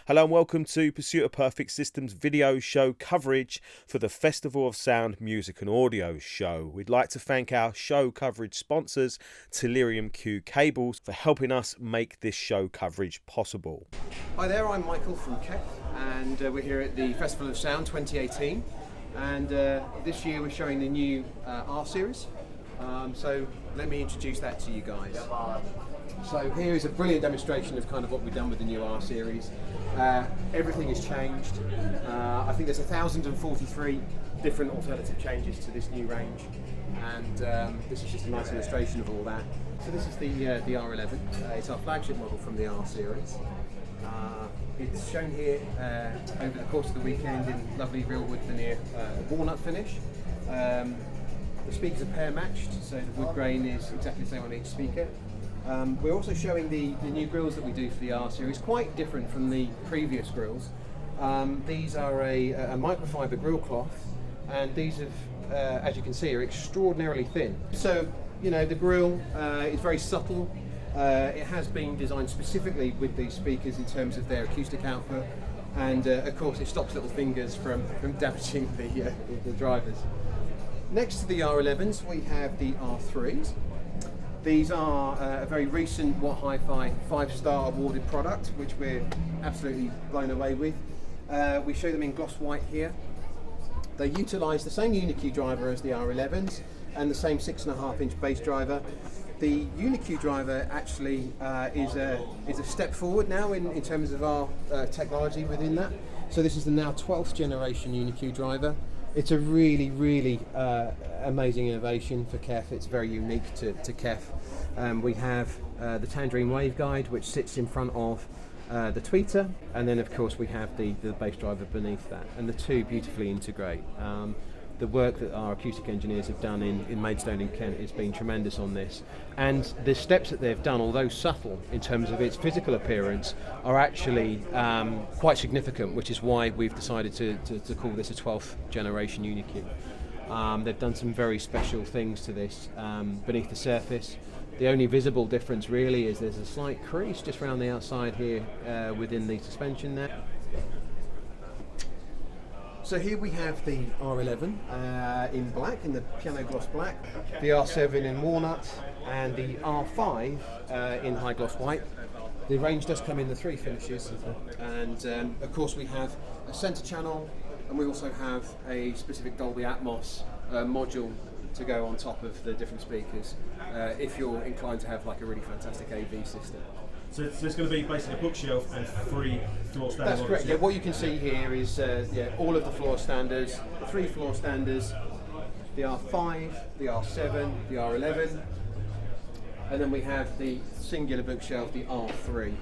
Hello and welcome to Pursuit of Perfect Systems video show coverage for the Festival of Sound, Music and Audio show. We'd like to thank our show coverage sponsors, Tellurium Q Cables, for helping us make this show coverage possible. Hi there, I'm Michael from KEF and we're here at the Festival of Sound 2018, and this year we're showing the new R Series. So let me introduce that to you guys. So here is a brilliant demonstration of kind of what we've done with the new R Series. Everything has changed. I think there's 1,043 different alternative changes to this new range, and this is just a nice illustration of all that. So this is the R11. It's our flagship model from the R Series. It's shown here over the course of the weekend in lovely real wood veneer walnut finish. The speakers are pair matched, so the wood grain is exactly the same on each speaker. We're also showing the new grills that we do for the R Series, quite different from the previous grills. These are a microfiber grill cloth, and these have, as you can see, are extraordinarily thin. So, you know, the grill is very subtle. It has been designed specifically with these speakers in terms of their acoustic output, and of course it stops little fingers from damaging the drivers. Next to the R11s we have the R3s. These are a very recent HiFi 5-star awarded product, which we're absolutely blown away with. We show them in gloss white here. They utilise the same UniQ driver as the R11s and the same 6.5-inch bass driver. The UniQ driver actually is a step forward now in terms of our technology within that. So this is the now 12th generation UniQ driver. It's a really, really amazing innovation for KEF. It's very unique to KEF. We have the Tangerine waveguide, which sits in front of the tweeter, and then of course we have the bass driver beneath that, and the two beautifully integrate. The work that our acoustic engineers have done in Maidstone in Kent has been tremendous on this, and the steps that they've done, although subtle in terms of its physical appearance, are actually quite significant, which is why we've decided to call this a 12th generation UniQ. They've done some very special things to this beneath the surface. The only visible difference really is there's a slight crease just around the outside here within the suspension there. So here we have the R11 in black, in the piano gloss black, the R7 in walnut, and the R5 in high gloss white. The range does come in the 3 finishes, and of course we have a centre channel, and we also have a specific Dolby Atmos module to go on top of the different speakers if you're inclined to have like a really fantastic AV system. So it's going to be basically a bookshelf and 3 floor standard. That's correct. Yeah, what you can see here is all of the floor standards, the 3 floor standards, the R5, the R7, the R11, and then we have the singular bookshelf, the R3,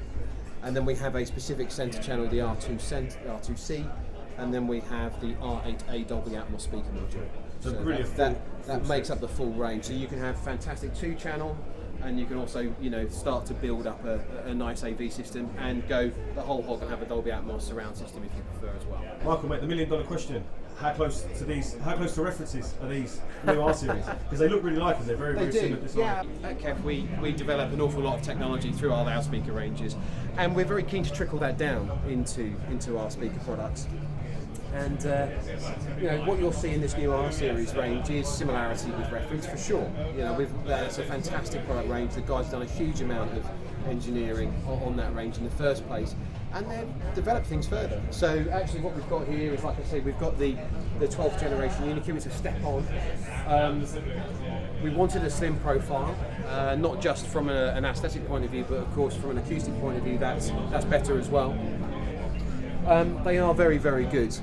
and then we have a specific centre channel, the R2C, and then we have the R8A Dolby Atmos speaker module. So really that makes up the full range. So you can have fantastic 2-channel. And you can also, you know, start to build up a nice AV system and go the whole hog and have a Dolby Atmos surround system if you prefer as well. Michael, mate, the $1 million question: how close to references are these new R Series? Because they look really like them. They're very similar design. Yeah, at KEF we develop an awful lot of technology through our loudspeaker ranges, and we're very keen to trickle that down into our speaker products. And you know, what you'll see in this new R Series range is similarity with reference for sure. You know, it's a fantastic product range. The guys have done a huge amount of engineering on that range in the first place, and they've developed things further. So actually what we've got here is, like I say, we've got the 12th generation UniQ. It's a step on. We wanted a slim profile, not just from an aesthetic point of view, but of course from an acoustic point of view, that's better as well. They are very, very good.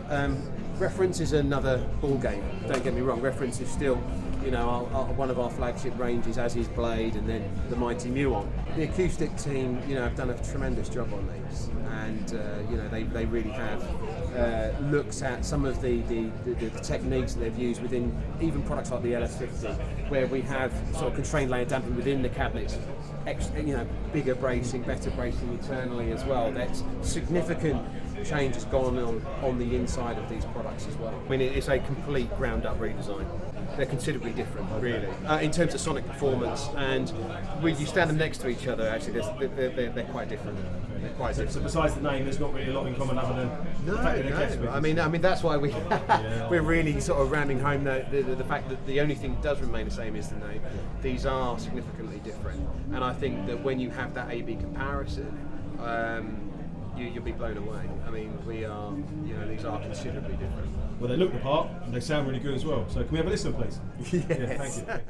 Reference is another ball game. Don't get me wrong. Reference is still, you know, one of our flagship ranges, as is Blade, and then the mighty Muon. The acoustic team, you know, have done a tremendous job on these, and you know, they really have looked at some of the techniques that they've used within even products like the LS50, where we have sort of constrained layer damping within the cabinets. You know, bigger bracing, better bracing internally as well. That's significant change has gone on the inside of these products as well. I mean, it's a complete ground-up redesign. they're considerably different, really, in terms of sonic performance. And when you stand them next to each other, actually, they're quite different. They're quite different. So besides the name, there's not really a lot in common other than the fact that they're KEF speakers. I mean that's why we're really sort of ramming home the fact that the only thing that does remain the same is the name. These are significantly different, and I think that when you have that A/B comparison, you'll be blown away. I mean, these are considerably different. Well, they look the part and they sound really good as well. So can we have a listen, please? Yes. Yeah, thank you.